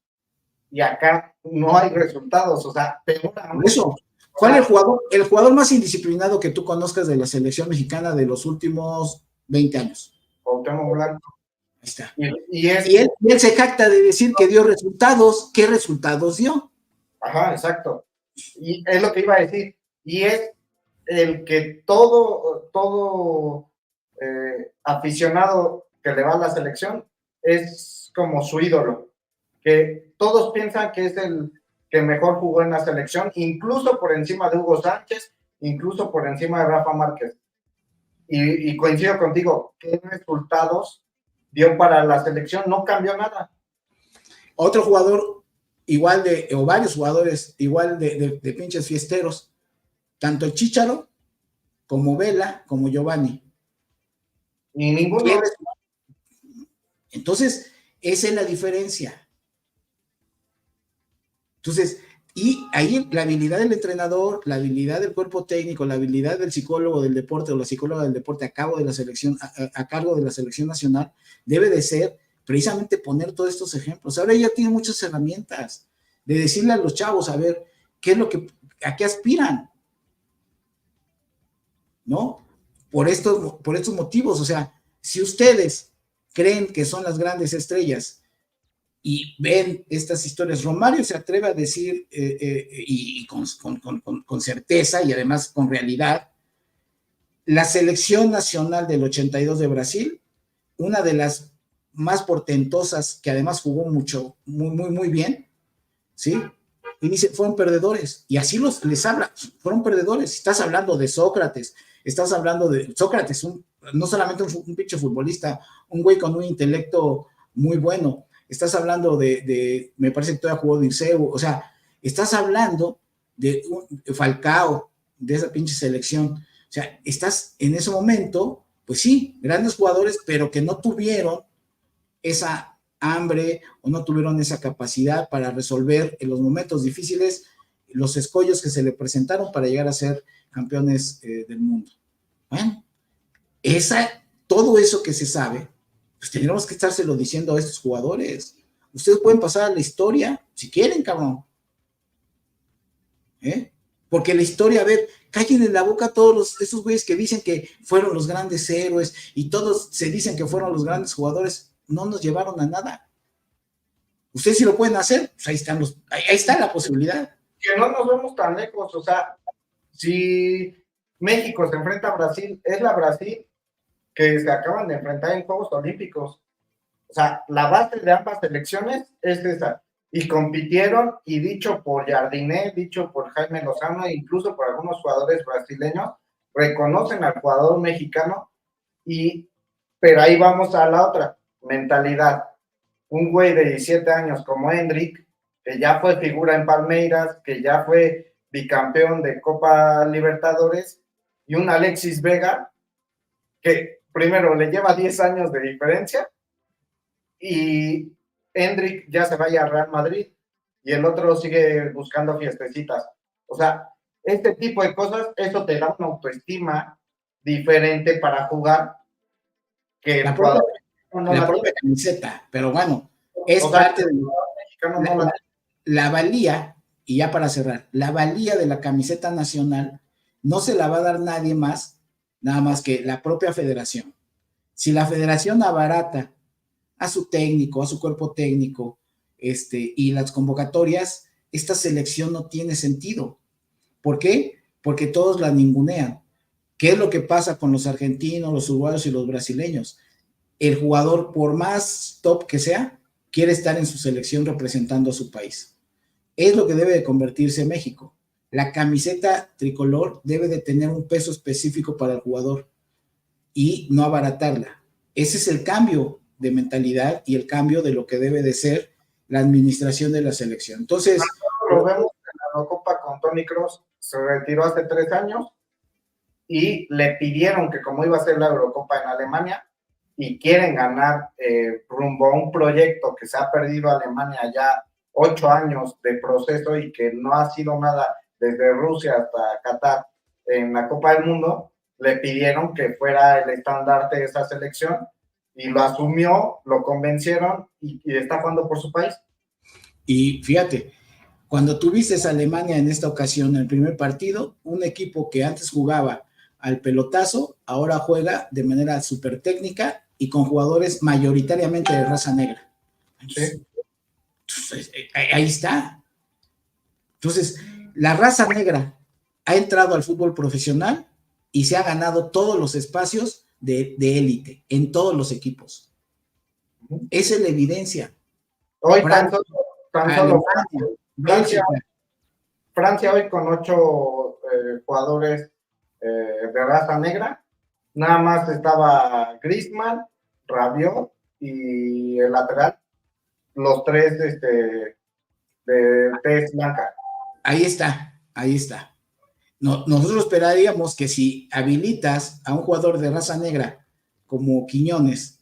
Y acá no hay resultados, o sea, peor aún. Eso. ¿Cuál es el jugador más indisciplinado que tú conozcas de la selección mexicana de los últimos 20 años? Cuauhtémoc Blanco. Ahí está. Y él se jacta de decir que dio resultados. ¿Qué resultados dio? Ajá, exacto. Y es lo que iba a decir. Y es el que todo aficionado que le va a la selección es como su ídolo, que todos piensan que es el que mejor jugó en la selección, incluso por encima de Hugo Sánchez, incluso por encima de Rafa Márquez. Y coincido contigo, ¿qué resultados dio para la selección? No cambió nada. Otro jugador igual o varios jugadores igual de pinches fiesteros, tanto el Chícharo como Vela, como Giovanni. Y ninguno. Entonces, esa es la diferencia. Entonces, y ahí la habilidad del entrenador, la habilidad del cuerpo técnico, la habilidad del psicólogo del deporte o la psicóloga del deporte a cargo de la selección, a cargo de la selección nacional, debe de ser precisamente poner todos estos ejemplos. Ahora ya tiene muchas herramientas de decirle a los chavos, a ver, a qué aspiran, ¿no? Por estos motivos, o sea, si ustedes creen que son las grandes estrellas y ven estas historias, Romario se atreve a decir, y con certeza y además con realidad, la selección nacional del 82 de Brasil, una de las más portentosas, que además jugó mucho, muy bien, ¿sí? Y dice, fueron perdedores, y así les habla, fueron perdedores. Estás hablando de Sócrates, estás hablando de Sócrates, no solamente un pinche futbolista, un güey con un intelecto muy bueno. Estás hablando me parece que todavía jugó Dirceu, o sea, estás hablando de Falcao, de esa pinche selección. O sea, estás en ese momento, pues sí, grandes jugadores, pero que no tuvieron esa hambre o no tuvieron esa capacidad para resolver en los momentos difíciles los escollos que se le presentaron para llegar a ser campeones del mundo. Bueno, todo eso que se sabe, pues tendríamos que estárselo diciendo a estos jugadores. Ustedes pueden pasar a la historia si quieren, cabrón. Porque la historia, a ver, callen en la boca a todos esos güeyes que dicen que fueron los grandes héroes y todos se dicen que fueron los grandes jugadores, no nos llevaron a nada. Ustedes sí lo pueden hacer, pues ahí está la posibilidad. Que no nos vemos tan lejos, o sea, si México se enfrenta a Brasil, es la Brasil que se acaban de enfrentar en Juegos Olímpicos. O sea, la base de ambas selecciones es esa. Y compitieron, y dicho por Jardiné, dicho por Jaime Lozano, e incluso por algunos jugadores brasileños, reconocen al jugador mexicano, pero ahí vamos a la otra mentalidad. Un güey de 17 años como Hendrik, que ya fue figura en Palmeiras, que ya fue bicampeón de Copa Libertadores, y un Alexis Vega, que primero le lleva 10 años de diferencia, y Hendrik ya se vaya a Real Madrid, y el otro sigue buscando fiestecitas. O sea, este tipo de cosas, eso te da una autoestima diferente para jugar, que La el propia, jugador no la la propia tiene. camiseta, pero bueno, es O sea, parte el de jugador mexicano no la tiene. la valía, y ya para cerrar, la valía de la camiseta nacional no se la va a dar nadie más, nada más que la propia federación. Si la federación abarata a su técnico, a su cuerpo técnico, y las convocatorias, esta selección no tiene sentido. ¿Por qué? Porque todos la ningunean. ¿Qué es lo que pasa con los argentinos, los uruguayos y los brasileños? El jugador, por más top que sea, quiere estar en su selección representando a su país. Es lo que debe de convertirse México. La camiseta tricolor debe de tener un peso específico para el jugador y no abaratarla. Ese es el cambio de mentalidad y el cambio de lo que debe de ser la administración de la selección. Entonces, Lo vemos en la Eurocopa con Toni Kroos, se retiró hace 3 años y le pidieron que como iba a ser la Eurocopa en Alemania y quieren ganar rumbo a un proyecto que se ha perdido Alemania ya 8 años de proceso y que no ha sido nada desde Rusia hasta Qatar en la Copa del Mundo, le pidieron que fuera el estandarte de esa selección y lo asumió, lo convencieron y está jugando por su país. y fíjate, cuando tuviste a Alemania en esta ocasión, en el primer partido, un equipo que antes jugaba al pelotazo, ahora juega de manera súper técnica y con jugadores mayoritariamente de raza negra. Entonces, ahí está. Entonces, la raza negra ha entrado al fútbol profesional y se ha ganado todos los espacios de élite, en todos los equipos. Esa es la evidencia. Hoy Francia, Francia hoy con 8 jugadores de raza negra, nada más estaba Griezmann, Rabiot y el lateral, los 3 de tez blanca. Ahí está, ahí está. Nosotros esperaríamos que si habilitas a un jugador de raza negra como Quiñones,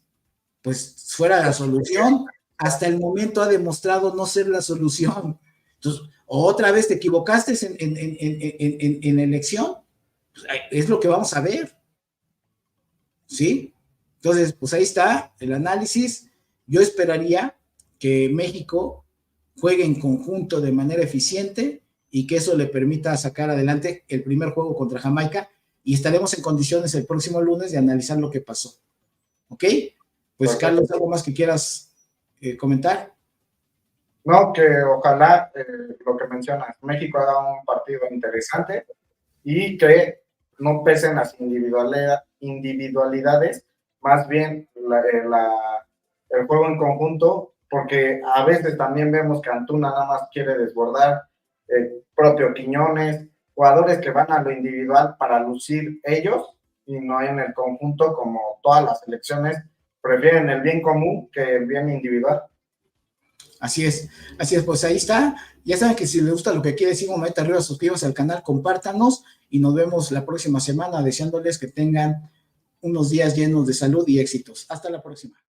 pues fuera la solución. Hasta el momento ha demostrado no ser la solución. Entonces, otra vez te equivocaste en elección, pues es lo que vamos a ver. ¿Sí? Entonces, pues ahí está el análisis. Yo esperaría que México juegue en conjunto de manera eficiente y que eso le permita sacar adelante el primer juego contra Jamaica y estaremos en condiciones el próximo lunes de analizar lo que pasó. ¿Ok? Pues perfecto. Carlos, ¿algo más que quieras comentar? No, que ojalá lo que mencionas, México haga un partido interesante y que no pesen las individualidades, más bien el juego en conjunto, porque a veces también vemos que Antuna nada más quiere desbordar, propio Quiñones, jugadores que van a lo individual para lucir ellos y no en el conjunto como todas las selecciones prefieren el bien común que el bien individual. Así es, pues ahí está. Ya saben que si les gusta lo que quiere decir, manita arriba, suscríbanse al canal, compártanos y nos vemos la próxima semana, deseándoles que tengan unos días llenos de salud y éxitos. Hasta la próxima.